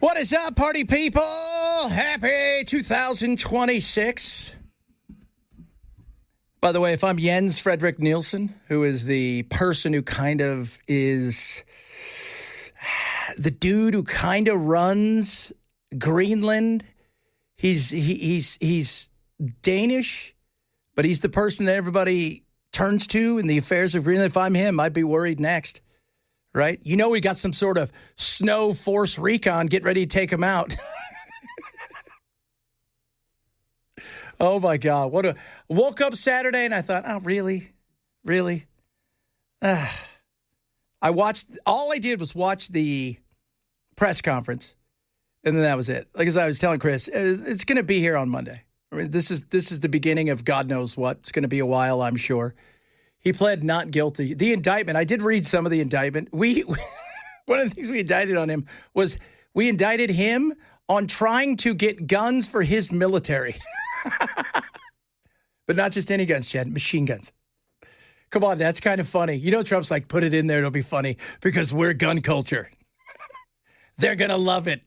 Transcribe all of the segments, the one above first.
What is up, party people? Happy 2026. By the way, if I'm Jens Frederick Nielsen, who is the person who kind of is the dude who kind of runs Greenland, he's Danish, but he's the person that everybody turns to in the affairs of Greenland. If I'm him, I'd be worried next. Right? You know, we got some sort of snow force recon. Get ready to take him out. Oh, my God. Woke up Saturday and I thought, oh, really? Really? All I did was watch the press conference, and then that was it. Like as I was telling Chris, it's going to be here on Monday. I mean, this is the beginning of God knows what. It's going to be a while, I'm sure. He pled not guilty. The indictment, I did read some of the indictment. One of the things we indicted on him was we indicted him on trying to get guns for his military. But not just any guns, Chad, machine guns. Come on, that's kind of funny. You know, Trump's like, put it in there, it'll be funny because we're gun culture. They're going to love it.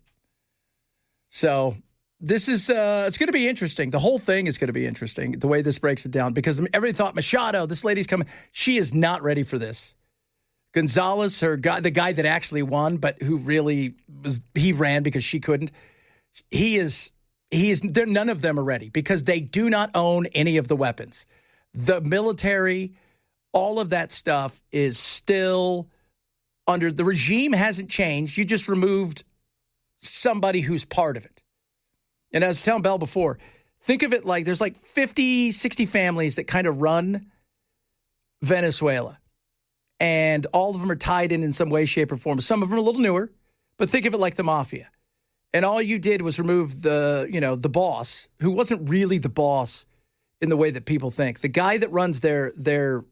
So this is, it's going to be interesting. The whole thing is going to be interesting, the way this breaks it down, because everybody thought, Machado, this lady's coming. She is not ready for this. Gonzalez, the guy that actually won, but who really he ran because she couldn't. None of them are ready because they do not own any of the weapons. The military, all of that stuff is still under, the regime hasn't changed. You just removed somebody who's part of it. And as I was telling Bell before, think of it like there's like 50, 60 families that kind of run Venezuela. And all of them are tied in some way, shape, or form. Some of them are a little newer, but think of it like the mafia. And all you did was remove the boss, who wasn't really the boss in the way that people think. The guy that runs their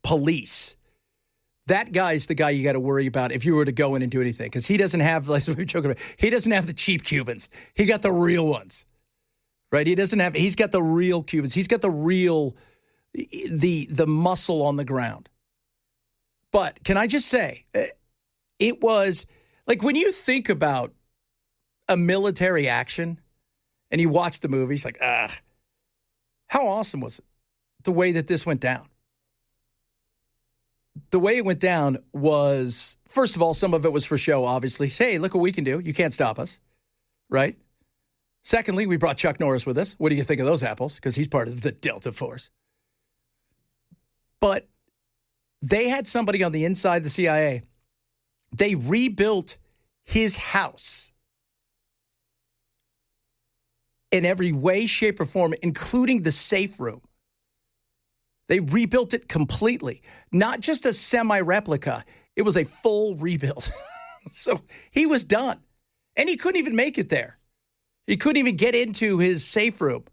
police, that guy's the guy you got to worry about if you were to go in and do anything. Because he doesn't have, like we were joking about, he doesn't have the cheap Cubans. He got the real ones, right? He's got the real Cubans. He's got the real, the muscle on the ground. But can I just say, it was, like when you think about a military action and you watch the movie, it's like, how awesome was it? The way that this went down. The way it went down was, first of all, some of it was for show, obviously. Hey, look what we can do. You can't stop us, right? Secondly, we brought Chuck Norris with us. What do you think of those apples? Because he's part of the Delta Force. But they had somebody on the inside, the CIA. They rebuilt his house in every way, shape, or form, including the safe room. They rebuilt it completely. Not just a semi-replica. It was a full rebuild. So he was done. And he couldn't even make it there. He couldn't even get into his safe room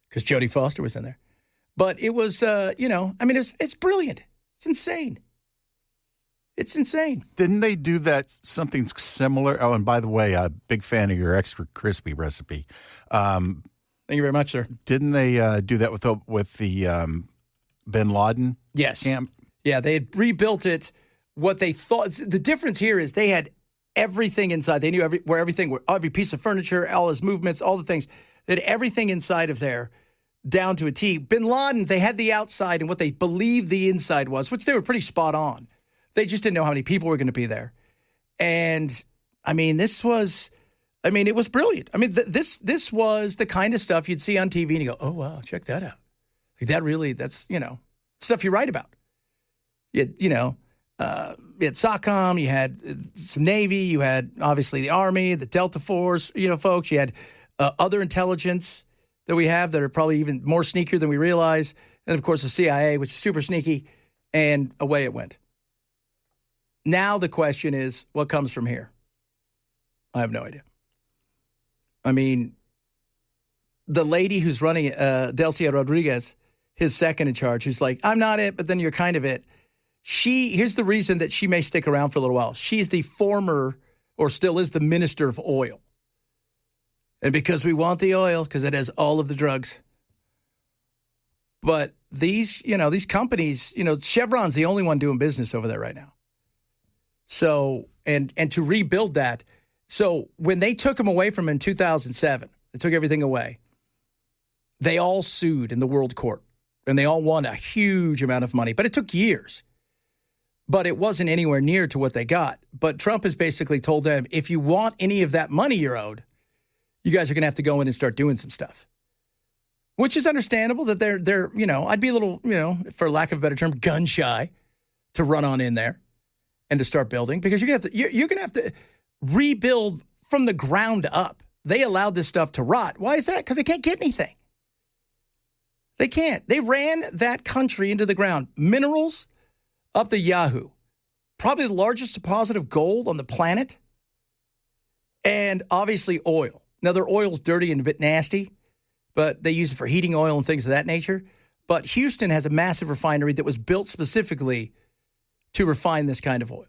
because Jodie Foster was in there. But it was, it's brilliant. It's insane. It's insane. Didn't they do that, something similar? Oh, and by the way, a big fan of your extra crispy recipe. Thank you very much, sir. Didn't they do that with the Bin Laden camp? Yeah, they had rebuilt it. What they thought, the difference here is they had everything inside. They knew every piece of furniture, all his movements, all the things. They had everything inside of there down to a T. Bin Laden, they had the outside and what they believed the inside was, which they were pretty spot on. They just didn't know how many people were going to be there. And, it was brilliant. This was the kind of stuff you'd see on TV and you go, oh, wow, check that out. Like that's, stuff you write about. You had SOCOM, you had some Navy, you had obviously the Army, the Delta Force, folks. You had other intelligence that we have that are probably even more sneakier than we realize. And, of course, the CIA, which is super sneaky. And away it went. Now the question is, what comes from here? I have no idea. The lady who's running it, Delcia Rodriguez, his second in charge, who's like, I'm not it, but then you're kind of it. Here's the reason that she may stick around for a little while. She's the former, or still is the minister of oil. And because we want the oil, because it has all of the drugs. But these companies, Chevron's the only one doing business over there right now. So, and to rebuild that, So when they took him away from him in 2007, they took everything away. They all sued in the world court, and they all won a huge amount of money. But it took years. But it wasn't anywhere near to what they got. But Trump has basically told them, if you want any of that money you're owed, you guys are going to have to go in and start doing some stuff. Which is understandable that they're I'd be a little, for lack of a better term, gun shy to run on in there and to start building, because you're going to have to rebuild from the ground up. They allowed this stuff to rot. Why is that? Because they can't get anything. They can't. They ran that country into the ground. Minerals up the Yahoo. Probably the largest deposit of gold on the planet. And obviously oil. Now, their oil's dirty and a bit nasty, but they use it for heating oil and things of that nature. But Houston has a massive refinery that was built specifically to refine this kind of oil.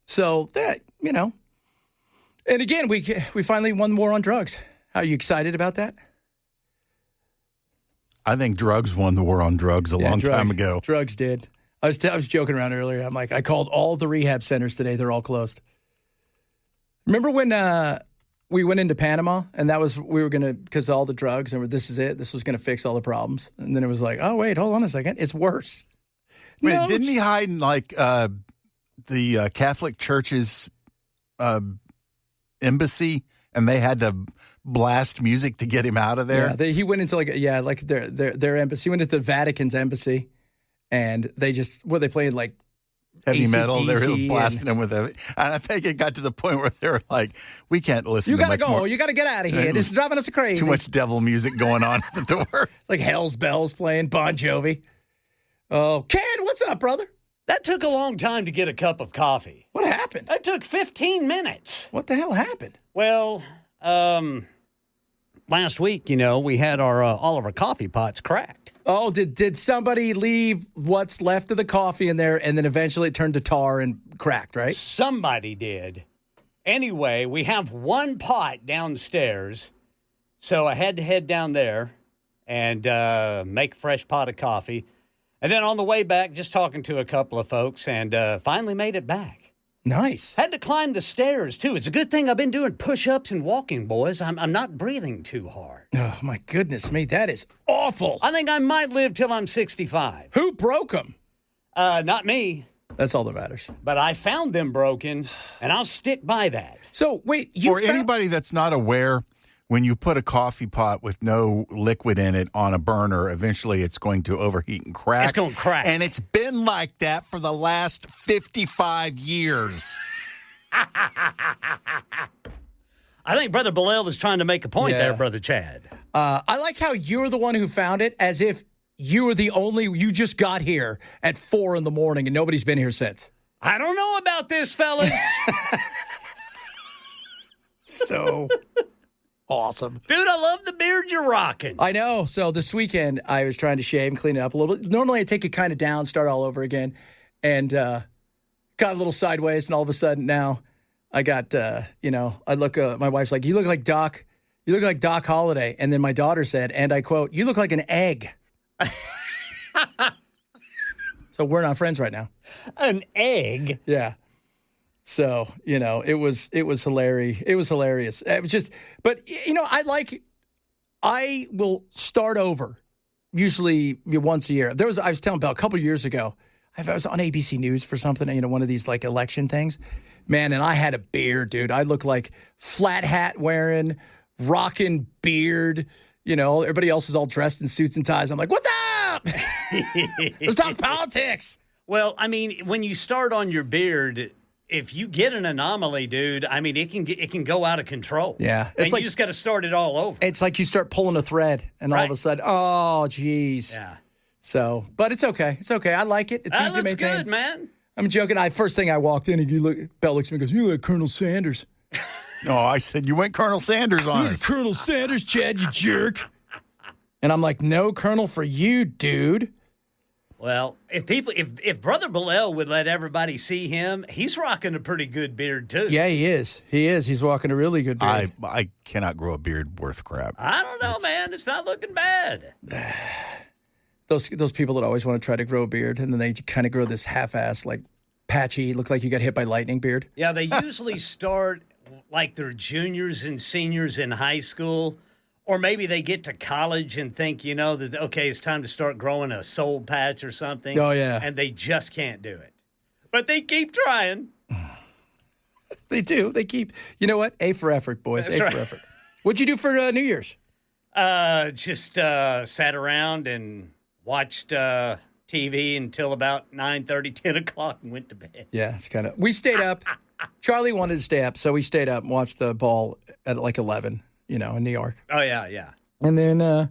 So that, And again, we finally won the war on drugs. Are you excited about that? I think drugs won the war on drugs a long time ago. Drugs did. I was joking around earlier. I'm like, I called all the rehab centers today. They're all closed. Remember when we went into Panama and we were going to, because all the drugs, and this is it. This was going to fix all the problems. And then it was like, oh, wait, hold on a second. It's worse. Wait, didn't he hide in the Catholic Church's embassy, and they had to blast music to get him out of there? Yeah, he went into their embassy. He went into the Vatican's embassy, and they played like heavy AC/DC metal. They were blasting him with it. And I think it got to the point where they were like, we can't listen to much more. You got to go. You got to get out of here. This is driving us crazy. Too much devil music going on at the door. Like Hell's Bells playing, Bon Jovi. Oh, Ken, what's up, brother? That took a long time to get a cup of coffee. What happened? That took 15 minutes. What the hell happened? Well, last week, we had all of our coffee pots cracked. Oh, did somebody leave what's left of the coffee in there, and then eventually it turned to tar and cracked, right? Somebody did. Anyway, we have one pot downstairs, so I had to head down there and make a fresh pot of coffee. And then on the way back, just talking to a couple of folks, and finally made it back. Nice. Had to climb the stairs, too. It's a good thing I've been doing push-ups and walking, boys. I'm not breathing too hard. Oh, my goodness me. That is awful. I think I might live till I'm 65. Who broke them? Not me. That's all that matters. But I found them broken, and I'll stick by that. So, wait. Anybody that's not aware, when you put a coffee pot with no liquid in it on a burner, eventually it's going to overheat and crack. It's going to crack. And it's been like that for the last 55 years. I think Brother Bilal is trying to make a point there, Brother Chad. I like how you're the one who found it, as if you just got here at 4 a.m. and nobody's been here since. I don't know about this, fellas. So awesome. Dude, I love the beard you're rocking. I know. So this weekend, I was trying to shave and clean it up a little bit. Normally, I take it kind of down, start all over again, and got a little sideways, and all of a sudden now I got, I look, my wife's like, you look like Doc Holliday. And then my daughter said, and I quote, you look like an egg. So we're not friends right now. An egg? Yeah. So, it was hilarious. It was hilarious. It was just, but, I will start over usually once a year. I was telling Belle a couple of years ago, I was on ABC News for something, one of these like election things. Man, and I had a beard, dude. I look like flat hat wearing, rocking beard. Everybody else is all dressed in suits and ties. I'm like, what's up? Let's talk politics. Well, when you start on your beard, if you get an anomaly, dude, it can go out of control. Yeah. It's like you just got to start it all over. It's like you start pulling a thread, and all of a sudden, oh, geez. Yeah. So, but it's okay. It's okay. I like it. It's easy to maintain. That's good, man. I'm joking. First thing I walked in, Belle looks at me and goes, you look like Colonel Sanders. No, I said you went Colonel Sanders on us. Colonel Sanders, Chad, you jerk. And I'm like, no Colonel for you, dude. Well, if Brother Bilal would let everybody see him, he's rocking a pretty good beard too. Yeah, he is. He's rocking a really good beard. I cannot grow a beard worth crap. I don't know, man. It's not looking bad. Those people that always want to try to grow a beard, and then they kind of grow this half-ass, like, patchy, look like you got hit by lightning beard. Yeah, they usually start like their juniors and seniors in high school, or maybe they get to college and think, that, okay, it's time to start growing a soul patch or something. Oh, yeah. And they just can't do it. But they keep trying. They do. They keep, you know what? A for effort, boys. That's A right. for effort. What'd you do for New Year's? Just sat around and watched TV until about 9:30, 10 o'clock and went to bed. Yeah, it's kind of. We stayed up. Charlie wanted to stay up, so we stayed up and watched the ball at like 11, in New York. Oh, yeah. And then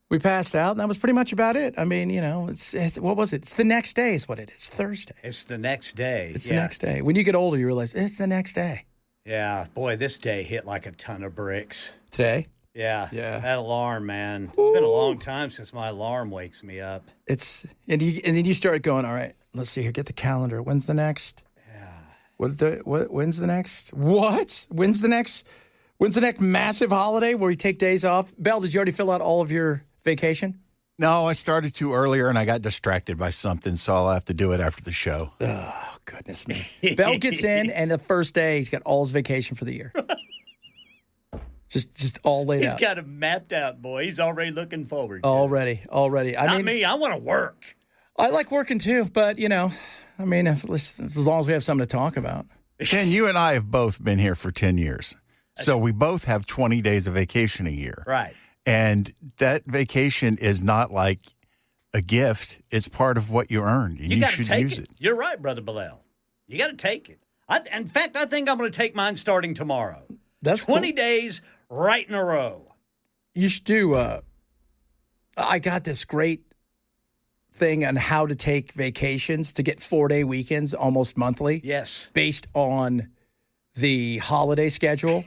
we passed out, and that was pretty much about it. I mean, it's what was it? It's the next day is what it is. Thursday. It's the next day. It's the next day. When you get older, you realize it's the next day. Yeah. Boy, this day hit like a ton of bricks. Today? Yeah. Yeah. That alarm, man. It's been a long time since my alarm wakes me up. And then you start going, all right, let's see here. Get the calendar. When's the next? Yeah. When's the next? What? When's the next massive holiday where you take days off? Belle, did you already fill out all of your vacation? No, I started too earlier and I got distracted by something, so I'll have to do it after the show. Oh, goodness me. Belle gets in, and the first day, he's got all his vacation for the year. Just all laid out. He's got it mapped out, boy. He's already looking forward to Already. Not me. I want to work. I like working too, but, as long as we have something to talk about. Ken, you and I have both been here for 10 years. So we both have 20 days of vacation a year. Right. And that vacation is not like a gift. It's part of what you earned, and you got to should take use it. You're right, Brother Bilal. You got to take it. In fact, I think I'm going to take mine starting tomorrow. That's 20 cool. days right in a row. You should do, I got this great thing on how to take vacations to get 4-day weekends almost monthly. Yes. Based on the holiday schedule.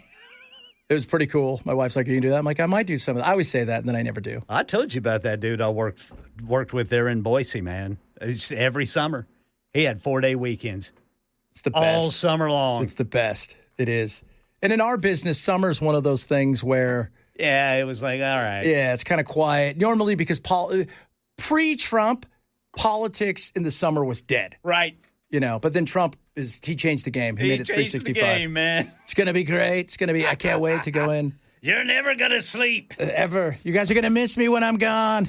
It was pretty cool. My wife's like, "Can you do that?" I'm like, "I might do some of that." I always say that, and then I never do. I told you about that dude I worked with there in Boise, man. It's every summer. He had 4-day weekends. It's the best. All summer long. It's the best. It is. And in our business, summer's one of those things where... Yeah, it was like, all right. Yeah, it's kind of quiet. Normally, because pre-Trump, politics in the summer was dead. Right. But then Trump, he changed the game. He made it 365. The game, man. It's going to be great. It's going to be, I can't wait to go in. You're never going to sleep. Ever. You guys are going to miss me when I'm gone.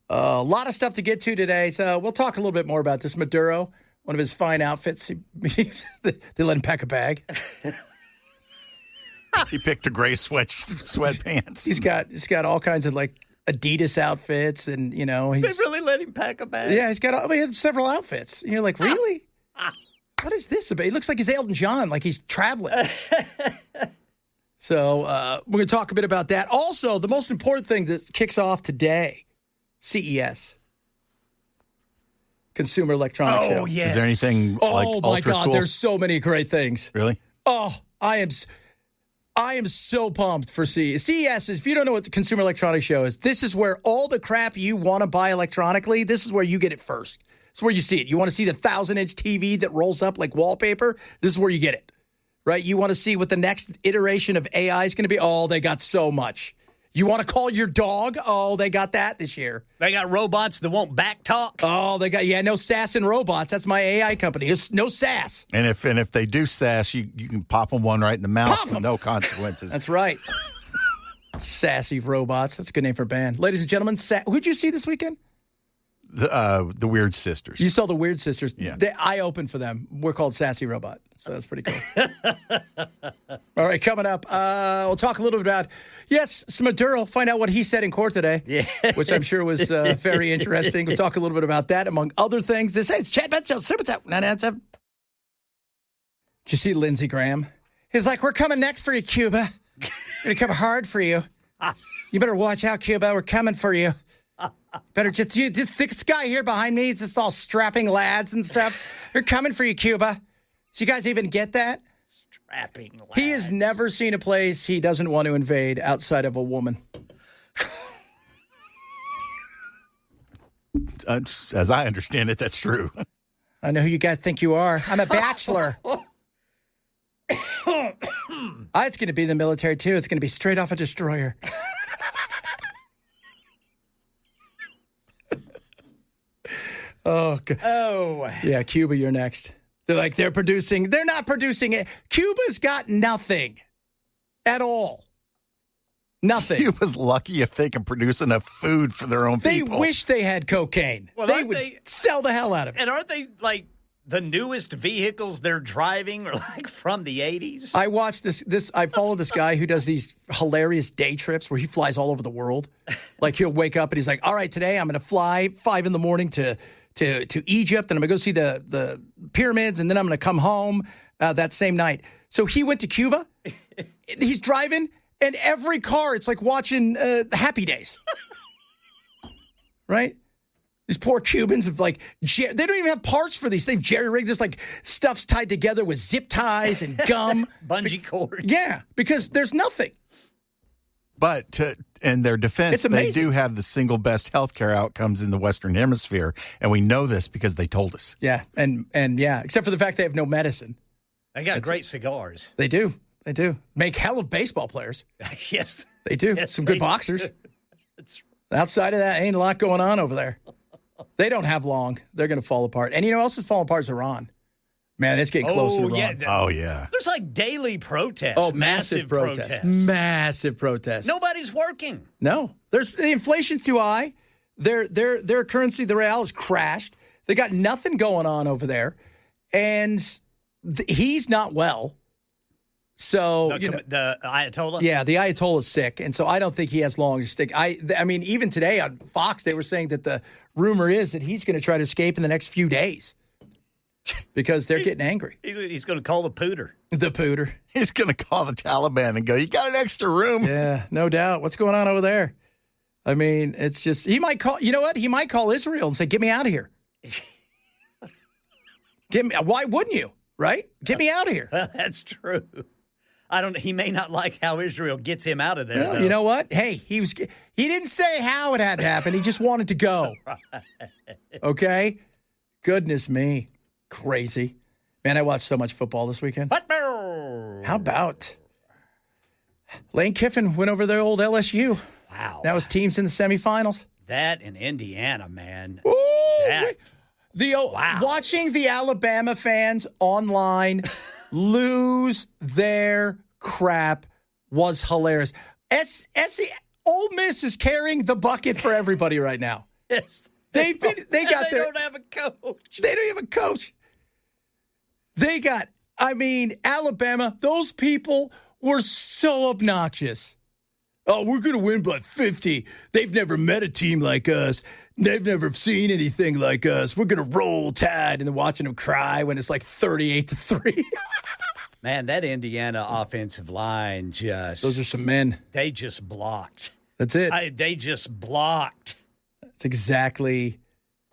A lot of stuff to get to today. So we'll talk a little bit more about this. Maduro, one of his fine outfits, they let him pack a bag. He picked the gray sweatpants. He's got all kinds of like Adidas outfits, and he's. They really let him pack a bag? Yeah, he had several outfits. And you're like, really? What is this about? He looks like he's Elton John, like he's traveling. So we're going to talk a bit about that. Also, the most important thing that kicks off today, CES. Consumer Electronics Show. Oh, yes. Is there anything like Oh, my ultra God, cool? there's so many great things. Really? Oh, I am so pumped for CES. CES is, if you don't know what the Consumer Electronics Show is, this is where all the crap you want to buy electronically, this is where you get it first. It's where you see it. You want to see the 1,000-inch TV that rolls up like wallpaper? This is where you get it, right? You want to see what the next iteration of AI is going to be? Oh, they got so much. You want to call your dog? Oh, they got that this year. They got robots that won't back talk. Oh, they got, no sass in robots. That's my AI company. It's no sass. And if they do sass, you can pop them one right in the mouth with no consequences. That's right. Sassy robots. That's a good name for a band. Ladies and gentlemen, who'd you see this weekend? The Weird Sisters. You saw the Weird Sisters. Yeah. I opened for them. We're called Sassy Robot, so that's pretty cool. All right, coming up, we'll talk a little bit about, some Maduro, find out what he said in court today, which I'm sure was very interesting. We'll talk a little bit about that, among other things. This is Chad Benson, Super Tap 997. Did you see Lindsey Graham? He's like, "We're coming next for you, Cuba. We're going to come hard for you. You better watch out, Cuba. We're coming for you. Better just this guy here behind me, he's just all strapping lads and stuff. They're coming for you, Cuba." So you guys even get that? Strapping lads. He has never seen a place he doesn't want to invade outside of a woman. As I understand it, that's true. I know who you guys think you are. I'm a bachelor. It's going to be in the military, too. It's going to be straight off a destroyer. Oh, God. Oh. Yeah, Cuba, you're next. They're not producing it. Cuba's got nothing at all. Nothing. Cuba's lucky if they can produce enough food for their own They people. wish they had cocaine. Well, they would sell the hell out of it. And aren't they like the newest vehicles they're driving are like from the 80s? I watched this. I follow this guy who does these hilarious day trips where he flies all over the world. Like he'll wake up and he's like, all right, today I'm going to fly 5 a.m. to Egypt, and I'm going to go see the pyramids, and then I'm going to come home that same night. So he went to Cuba. He's driving, and every car, it's like watching Happy Days. Right? These poor Cubans have they don't even have parts for these. They've jerry-rigged this, like stuff's tied together with zip ties and gum. Bungee cords. Yeah, because there's nothing. But in their defense, It's they amazing. do have the single best healthcare outcomes in the Western Hemisphere, and we know this because they told us. Yeah, and yeah, except for the fact they have no medicine. They got great cigars. They do. They do. Make hell of baseball players. Yes. They do. Yes, Some good they boxers. do. That's Outside of that, ain't a lot going on over there. They don't have long. They're going to fall apart. And you know who else is falling apart is Iran. Man, it's getting closer to Iran. yeah. Oh, yeah. There's like daily protests. Oh, massive protests. Massive protests. Nobody's working. No. The inflation's too high. Their currency, the real, has crashed. They got nothing going on over there. And he's not well. So, The Ayatollah? yeah, the Ayatollah's sick. And so I don't think he has long to stick. I mean, even today on Fox, they were saying that the rumor is that he's going to try to escape in the next few days because they're getting angry. He's going to call the pooter. The pooter. He's going to call the Taliban and go, you got an extra room? Yeah, no doubt. What's going on over there? I mean, it's just, he might call, you know what? He might call Israel and say, get me out of here. Why wouldn't you? Right? Get me out of here. Well, that's true. He may not like how Israel gets him out of there. Well, though. you know what? Hey, he didn't say how it had to happen. He just wanted to go. Okay? Goodness me. Crazy. Man, I watched so much football this weekend. How about Lane Kiffin went over their old LSU. Wow. Now his team's in the semifinals. That in Indiana, man. Ooh, That. Watching the Alabama fans online lose their crap was hilarious. Ole Miss is carrying the bucket for everybody right now. Yes. They don't have a coach. They don't have a coach. Alabama, those people were so obnoxious. Oh, we're going to win by 50. They've never met a team like us. They've never seen anything like us. We're going to roll Tide, and then watching them cry when it's like 38-3. Man, that Indiana offensive line just... Those are some men. They just blocked. That's it. They just blocked. That's exactly...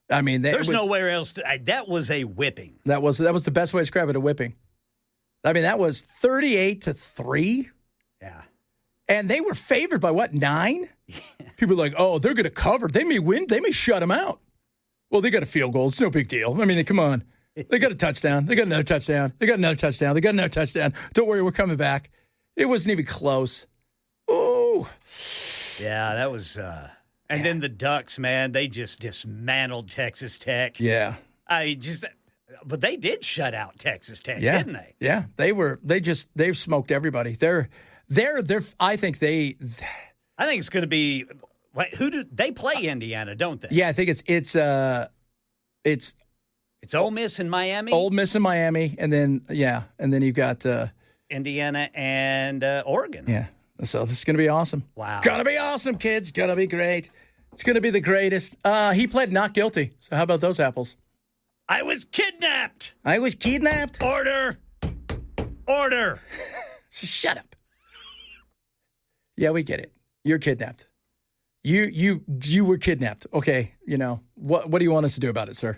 There's nowhere else to... that was a whipping. That was the best way to describe it, a whipping. That was 38-3. Yeah. And they were favored by, 9? People are like, oh, they're going to cover. They may win. They may shut them out. Well, they got a field goal. It's no big deal. Come on. They got a touchdown. They got another touchdown. They got another touchdown. They got another touchdown. Don't worry, we're coming back. It wasn't even close. Oh. Yeah, that was... And then the Ducks, man, they just dismantled Texas Tech. Yeah. But they did shut out Texas Tech, Yeah. didn't they? Yeah. They've smoked everybody. I think it's going to be. Who do they play? Indiana, don't they? Yeah, I think it's Ole Miss and Miami. Ole Miss and Miami, and then you've got Indiana and Oregon. Yeah, so this is going to be awesome. Wow, gonna be awesome, kids. Gonna be great. It's going to be the greatest. He pled not guilty. So how about those apples? I was kidnapped. Order. Shut up. Yeah, we get it. You're kidnapped. You were kidnapped. Okay, what do you want us to do about it, sir?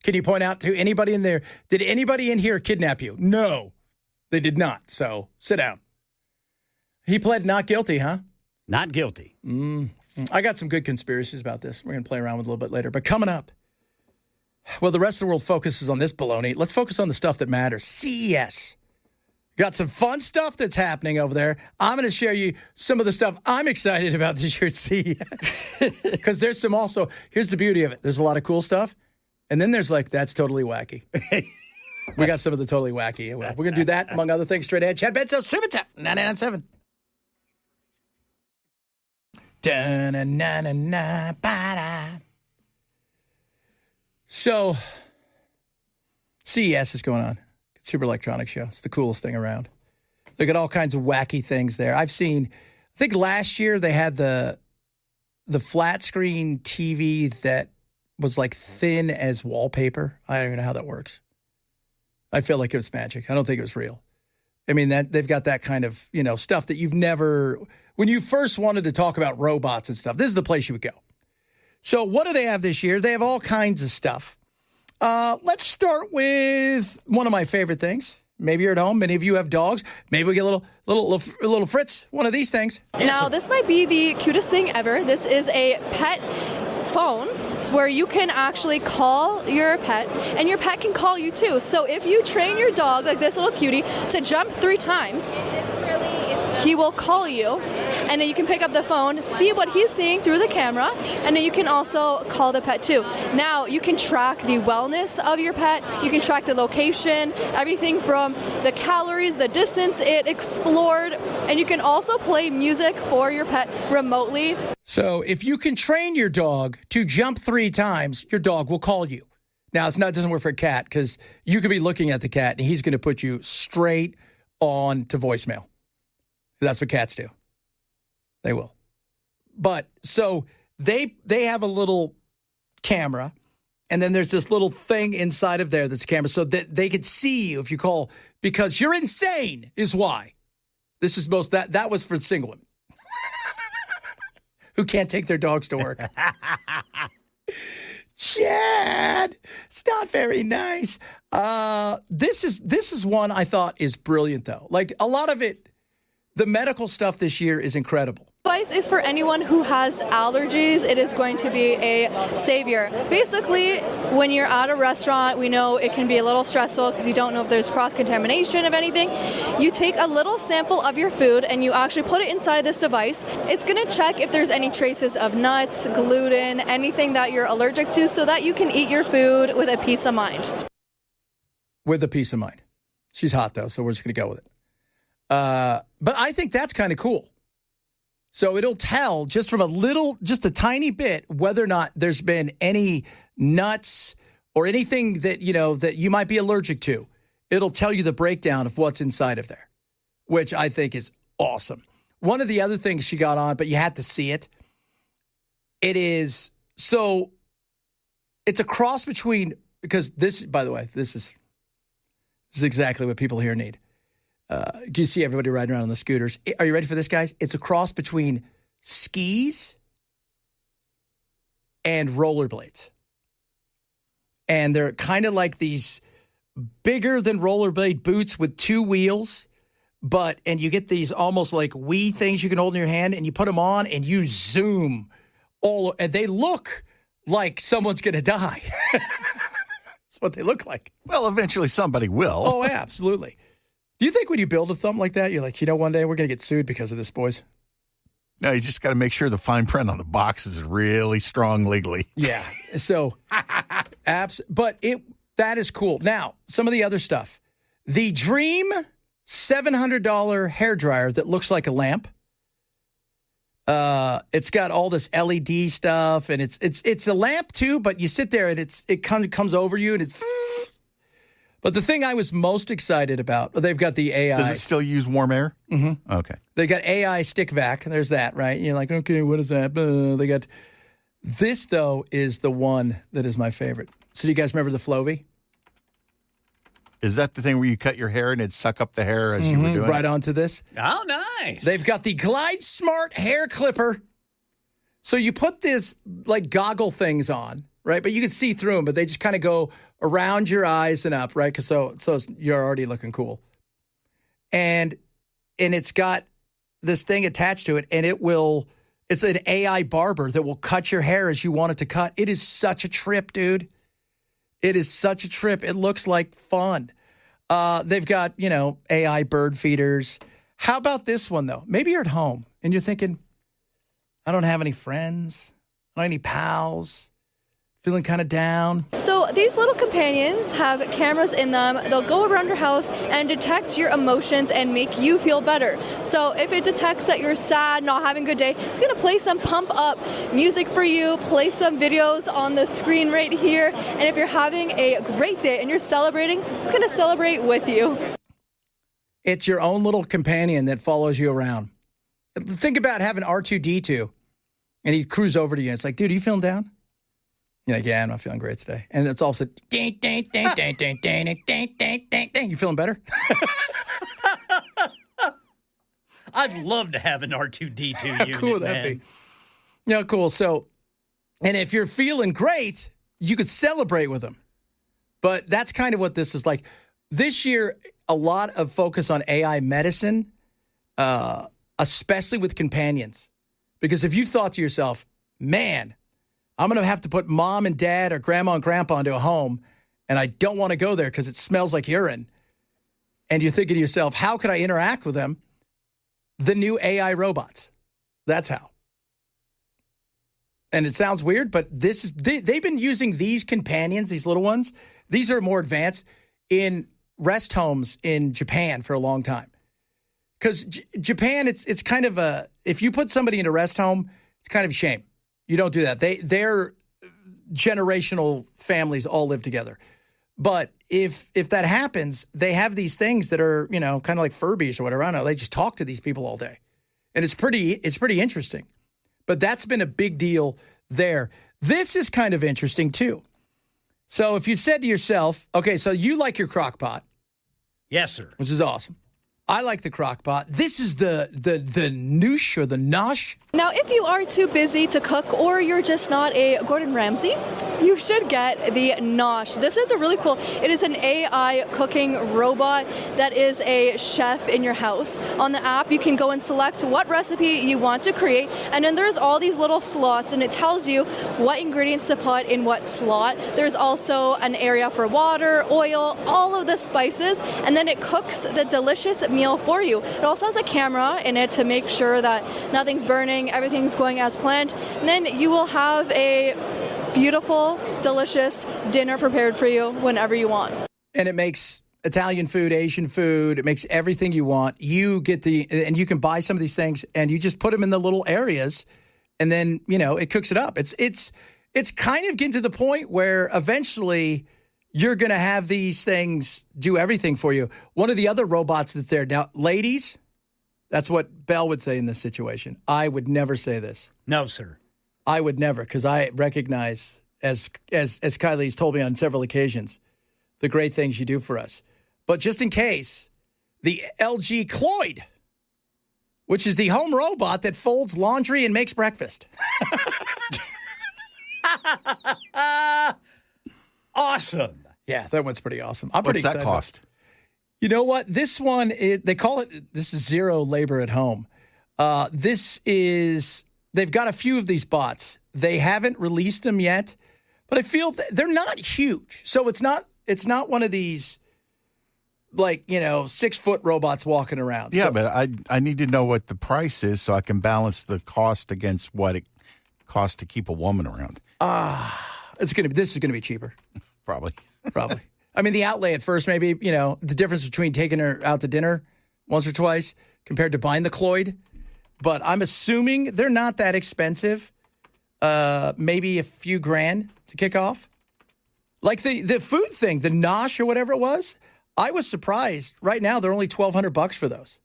Can you point out to anybody in there? Did anybody in here kidnap you? No, they did not. So sit down. He pled not guilty, huh? Not guilty. I got some good conspiracies about this. We're going to play around with a little bit later. But coming up, well, the rest of the world focuses on this baloney. Let's focus on the stuff that matters. CES. Got some fun stuff that's happening over there. I'm going to share you some of the stuff I'm excited about this year at CES. Because there's some also, here's the beauty of it. There's a lot of cool stuff. And then there's like, that's totally wacky. We got some of the totally wacky. We're going to do that, among other things, straight ahead. Chad Benson, Super Tap, 99.7. So, CES is going on. Consumer Electronics Show. It's the coolest thing around. They got all kinds of wacky things there. I think last year they had the flat screen TV that was like thin as wallpaper. I don't even know how that works. I feel like it was magic. I don't think it was real. I mean, that they've got that kind of, stuff that you've never, when you first wanted to talk about robots and stuff, this is the place you would go. So what do they have this year? They have all kinds of stuff. Let's start with one of my favorite things. Maybe you're at home. Many of you have dogs. Maybe we get a little Fritz, one of these things. Now, this might be the cutest thing ever. This is a pet phone where you can actually call your pet, and your pet can call you too. So if you train your dog, like this little cutie, to jump 3 times, he will call you, and then you can pick up the phone, see what he's seeing through the camera, and then you can also call the pet too. Now, you can track the wellness of your pet, you can track the location, everything from the calories, the distance it explored, and you can also play music for your pet remotely. So if you can train your dog to jump 3 times, your dog will call you. Now, it doesn't work for a cat because you could be looking at the cat and he's going to put you straight on to voicemail. That's what cats do. They will. But so they have a little camera, and then there's this little thing inside of there that's a camera so that they could see you if you call, because you're insane is why. This is that was for single women who can't take their dogs to work. Chad, it's not very nice. This is one I thought is brilliant, though. Like, a lot of it, the medical stuff this year is incredible. Advice is for anyone who has allergies. It is going to be a savior. Basically, when you're at a restaurant, we know it can be a little stressful because you don't know if there's cross-contamination of anything. You take a little sample of your food and you actually put it inside this device. It's going to check if there's any traces of nuts, gluten, anything that you're allergic to, so that you can eat your food with a peace of mind. With a peace of mind. She's hot, though, so we're just going to go with it. But I think that's kind of cool. So it'll tell just from just a tiny bit, whether or not there's been any nuts or anything that, that you might be allergic to. It'll tell you the breakdown of what's inside of there, which I think is awesome. One of the other things she got on, but you had to see it. It's a cross between, because this, by the way, this is exactly what people here need. You see everybody riding around on the scooters. Are you ready for this, guys? It's a cross between skis and rollerblades. And they're kind of like these bigger than rollerblade boots with 2 wheels. And you get these almost like Wii things you can hold in your hand, and you put them on and you zoom and they look like someone's going to die. That's what they look like. Well, eventually somebody will. Oh, absolutely. Do you think when you build a thumb like that, you're like, one day we're going to get sued because of this, boys? No, you just got to make sure the fine print on the box is really strong legally. Yeah. So, but that is cool. Now, some of the other stuff. The Dream $700 hairdryer that looks like a lamp. It's got all this LED stuff, and it's a lamp too, but you sit there and it comes over you, and it's. But the thing I was most excited about, they've got the AI. Does it still use warm air? Mm-hmm. Okay. They got AI stick vac. There's that, right? You're like, okay, what is that? They got this, though, is the one that is my favorite. So do you guys remember the Flovey? Is that the thing where you cut your hair and it'd suck up the hair as you were doing right it? onto this? Oh, nice. They've got the Glide Smart hair clipper. So you put this like goggle things on, right? But you can see through them, but they just kind of go around your eyes and up, right? Because so you're already looking cool. And it's got this thing attached to it, and it's an AI barber that will cut your hair as you want it to cut. It is such a trip, dude. It is such a trip. It looks like fun. They've got, AI bird feeders. How about this one, though? Maybe you're at home and you're thinking, I don't have any friends. I don't have any pals. Feeling kind of down. So these little companions have cameras in them. They'll go around your house and detect your emotions and make you feel better. So if it detects that you're sad, not having a good day, it's going to play some pump up music for you, play some videos on the screen right here. And if you're having a great day and you're celebrating, it's going to celebrate with you. It's your own little companion that follows you around. Think about having R2-D2 and he'd cruise over to you. And it's like, dude, are you feeling down? You're like, yeah, I'm not feeling great today. And it's also, ding, ding, ding, ding, ding, ding, ding, ding, ding, ding, ding. You feeling better? I'd love to have an R2-D2 unit, cool would that be? Yeah, cool. So, and if you're feeling great, you could celebrate with them. But that's kind of what this is like. This year, a lot of focus on AI medicine, especially with companions. Because if you thought to yourself, man, I'm going to have to put mom and dad or grandma and grandpa into a home, and I don't want to go there because it smells like urine. And you're thinking to yourself, how could I interact with them? The new AI robots. That's how. And it sounds weird, but this is they've been using these companions, these little ones. These are more advanced in rest homes in Japan for a long time. Because Japan, it's kind of if you put somebody in a rest home, it's kind of a shame. You don't do that. Their generational families all live together. But if that happens, they have these things that are, kind of like Furbies or whatever. I don't know. They just talk to these people all day. And it's pretty interesting. But that's been a big deal there. This is kind of interesting too. So if you've said to yourself, okay, so you like your crock pot. Yes, sir. Which is awesome. I like the crock pot. This is the noosh or the nosh. Now, if you are too busy to cook or you're just not a Gordon Ramsay, you should get the Nosh. This is a really cool, it is an AI cooking robot that is a chef in your house. On the app, you can go and select what recipe you want to create, and then there's all these little slots, and it tells you what ingredients to put in what slot. There's also an area for water, oil, all of the spices, and then it cooks the delicious meal for you. It also has a camera in it to make sure that nothing's burning, everything's going as planned, and then you will have a beautiful, delicious dinner prepared for you whenever you want. And it makes Italian food, Asian food, it makes everything you want. You get and you can buy some of these things and you just put them in the little areas and then, it cooks it up. It's kind of getting to the point where eventually you're going to have these things do everything for you. One of the other robots that's there now, ladies, that's what Belle would say in this situation. I would never say this. No, sir. I would never, because I recognize, as Kylie's told me on several occasions, the great things you do for us. But just in case, the LG Cloyd, which is the home robot that folds laundry and makes breakfast. Awesome. Yeah, that one's pretty awesome. I'm pretty excited. What's that cost? You know what? This one, they call it, this is zero labor at home. They've got a few of these bots. They haven't released them yet, but I feel they're not huge. So it's not one of these, 6-foot robots walking around. Yeah, so, but I need to know what the price is so I can balance the cost against what it costs to keep a woman around. This is gonna be cheaper. Probably. I mean, the outlay at first, maybe, the difference between taking her out to dinner once or twice compared to buying the Cloyd. But I'm assuming they're not that expensive. Maybe a few grand to kick off. Like the food thing, the Nosh or whatever it was. I was surprised. Right now, they're only $1,200 for those.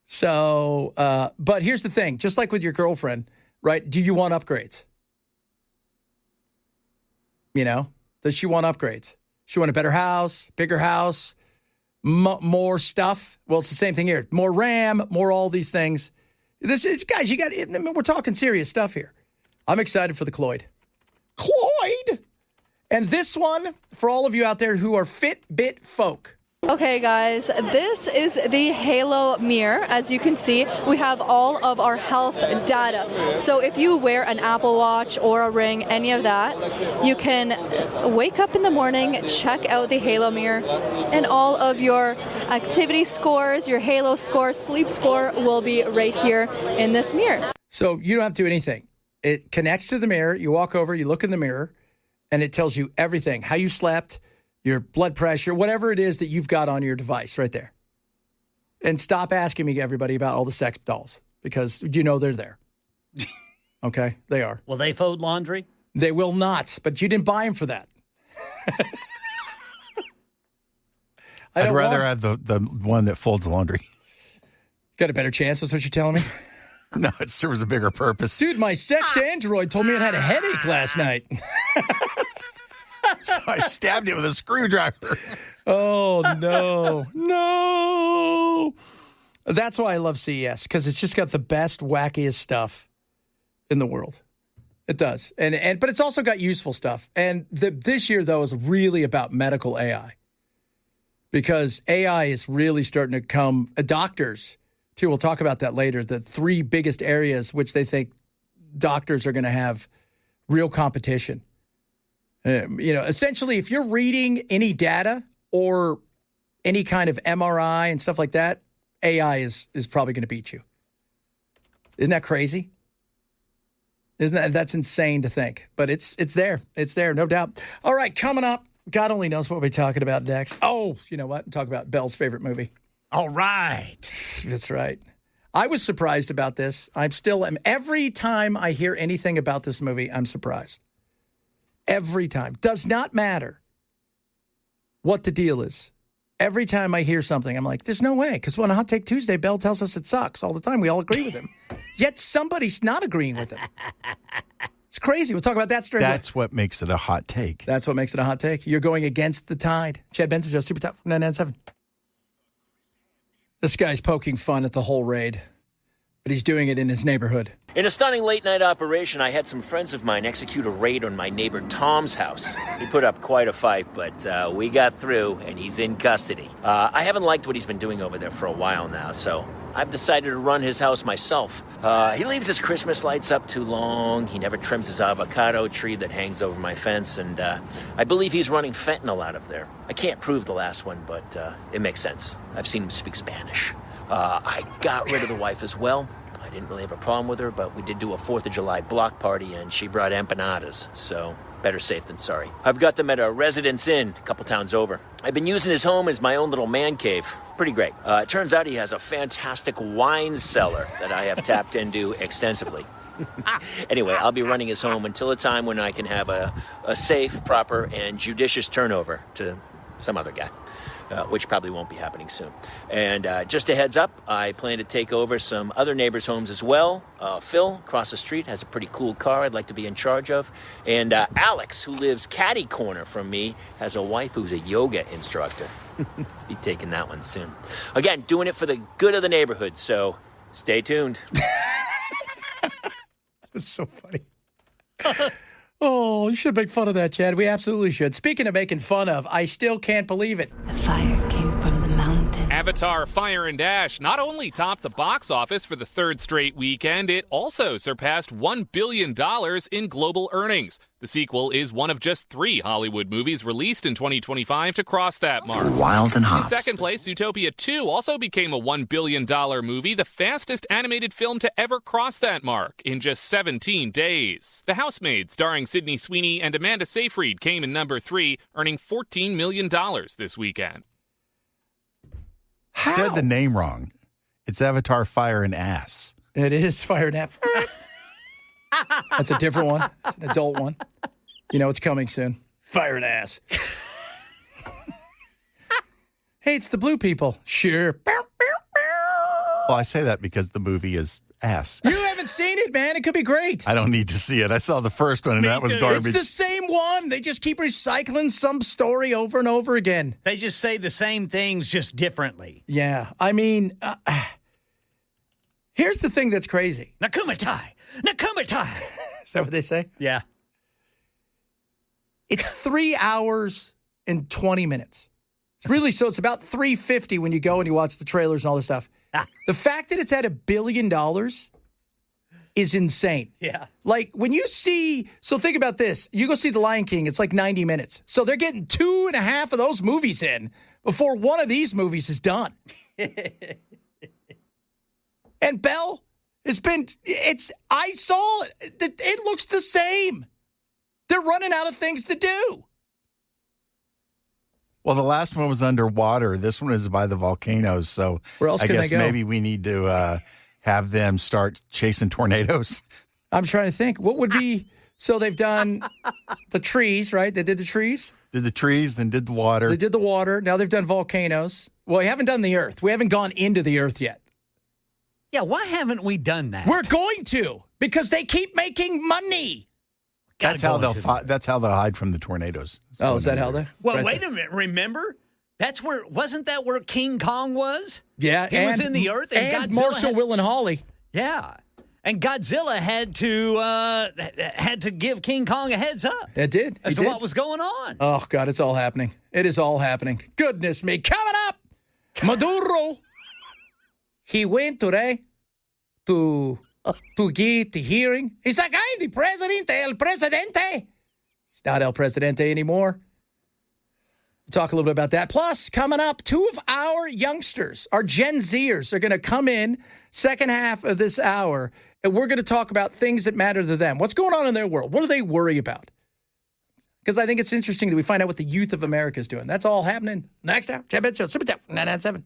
So, but here's the thing. Just like with your girlfriend, right? Do you want upgrades? Does she want upgrades? She want a better house, bigger house, more stuff? Well, it's the same thing here. More RAM, more all these things. Guys, we're talking serious stuff here. I'm excited for the Cloyd. Cloyd! And this one, for all of you out there who are Fitbit folk. Okay, guys, this is the Halo mirror. As you can see, we have all of our health data. So if you wear an Apple Watch or a ring, any of that, you can wake up in the morning, check out the Halo mirror, and all of your activity scores, your Halo score, sleep score will be right here in this mirror. So you don't have to do anything. It connects to the mirror. You walk over, you look in the mirror, and it tells you everything, how you slept, your blood pressure, whatever it is that you've got on your device right there. And stop asking me, everybody, about all the sex dolls because you know they're there. Okay? They are. Will they fold laundry? They will not, but you didn't buy them for that. I'd rather have the one that folds laundry. Got a better chance, that's what you're telling me? No, it serves a bigger purpose. Dude, my sex android told me it had a headache last night. So I stabbed it with a screwdriver. Oh, no. No. That's why I love CES, because it's just got the best, wackiest stuff in the world. It does. But it's also got useful stuff. And this year, though, is really about medical AI. Because AI is really starting to come, doctors, too, we'll talk about that later, the 3 biggest areas which they think doctors are going to have real competition. Essentially, if you're reading any data or any kind of MRI and stuff like that, AI is probably going to beat you. Isn't that crazy? That's insane to think, but it's there. It's there, no doubt. All right, coming up, God only knows what we'll be talking about next. Oh, you know what? Talk about Belle's favorite movie. All right. That's right. I was surprised about this. I still am. Every time I hear anything about this movie, I'm surprised. Every time. Does not matter what the deal is. Every time I hear something, I'm like, there's no way. Because when on Hot Take Tuesday, Bell tells us it sucks all the time. We all agree with him. Yet somebody's not agreeing with him. It's crazy. We'll talk about that straight away. That's what makes it a hot take. That's what makes it a hot take. You're going against the tide. Chad Benson Show, Super Top 997. This guy's poking fun at the whole raid, but he's doing it in his neighborhood. In a stunning late-night operation, I had some friends of mine execute a raid on my neighbor Tom's house. He put up quite a fight, but we got through, and he's in custody. I haven't liked what he's been doing over there for a while now, so I've decided to run his house myself. He leaves his Christmas lights up too long. He never trims his avocado tree that hangs over my fence, and I believe he's running fentanyl out of there. I can't prove the last one, but it makes sense. I've seen him speak Spanish. I got rid of the wife as well. I didn't really have a problem with her, but we did do a 4th of July block party, and she brought empanadas, so better safe than sorry. I've got them at a Residence Inn a couple towns over. I've been using his home as my own little man cave. Pretty great. It turns out he has a fantastic wine cellar that I have tapped into extensively. Anyway, I'll be running his home until a time when I can have a safe, proper, and judicious turnover to some other guy. Which probably won't be happening soon. And just a heads up, I plan to take over some other neighbors' homes as well. Phil, across the street, has a pretty cool car I'd like to be in charge of. And Alex, who lives catty corner from me, has a wife who's a yoga instructor. Be taking that one soon. Again, doing it for the good of the neighborhood, so stay tuned. That's so funny. Oh, you should make fun of that, Chad. We absolutely should. Speaking of making fun of, I still can't believe it. The fire came from the mountain. Avatar Fire and Ash not only topped the box office for the 3rd straight weekend, it also surpassed $1 billion in global earnings. The sequel is one of just 3 Hollywood movies released in 2025 to cross that mark. Wild and hot. In second place, Zootopia 2 also became a $1 billion movie, the fastest animated film to ever cross that mark in just 17 days. The Housemaid, starring Sydney Sweeney and Amanda Seyfried, came in number 3, earning $14 million this weekend. How? Said the name wrong. It's Avatar Fire and Ass. It is Fire and App. That's a different one. It's an adult one. You know it's coming soon. Fire and Ass. Hey, it's the blue people. Sure. Well, I say that because the movie is ass. You haven't seen it, man. It could be great. I don't need to see it. I saw the first one, and that was too. garbage. It's the same one. They just keep recycling some story over and over again. They just say the same things, just differently. Yeah. I mean, here's the thing that's crazy. Nakumatai! Nakumatai! Is that what they say? Yeah. It's 3 hours and 20 minutes. It's really, so it's about 350 when you go and you watch the trailers and all this stuff. The fact that it's at $1 billion is insane. Yeah. Like when you see, so think about this. You go see The Lion King, it's like 90 minutes. So they're getting 2.5 of those movies in before one of these movies is done. And Belle has been, I saw it. It looks the same. They're running out of things to do. Well, the last one was underwater. This one is by the volcanoes. So Where else I can they guess go? maybe we need to have them start chasing tornadoes. I'm trying to think. What would be... So they've done the trees, right? They did the trees. Did the trees, then did the water. They did the water. Now they've done volcanoes. Well, we haven't done the earth. We haven't gone into the earth yet. Yeah, why haven't we done that? We're going to because they keep making money. That's how they'll hide from the tornadoes. Oh, is that how they? Well, right wait there. a minute. Remember? Wasn't that where King Kong was? Yeah, He was in the earth, and Godzilla Marshall, Will, and Holly. Yeah. And Godzilla had to give King Kong a heads up. It did. As He to did. what was going on. Oh, God, it's all happening. It is all happening. Goodness me. Coming up, Maduro. He went today to get the hearing. He's like, I'm the president, el presidente. He's not el presidente anymore. We'll talk a little bit about that. Plus, coming up, 2 of our youngsters, our Gen Zers, are going to come in second half of this hour, and we're going to talk about things that matter to them. What's going on in their world? What do they worry about? Because I think it's interesting that we find out what the youth of America is doing. That's all happening next hour. Chad Benson Show, Super Tech 997.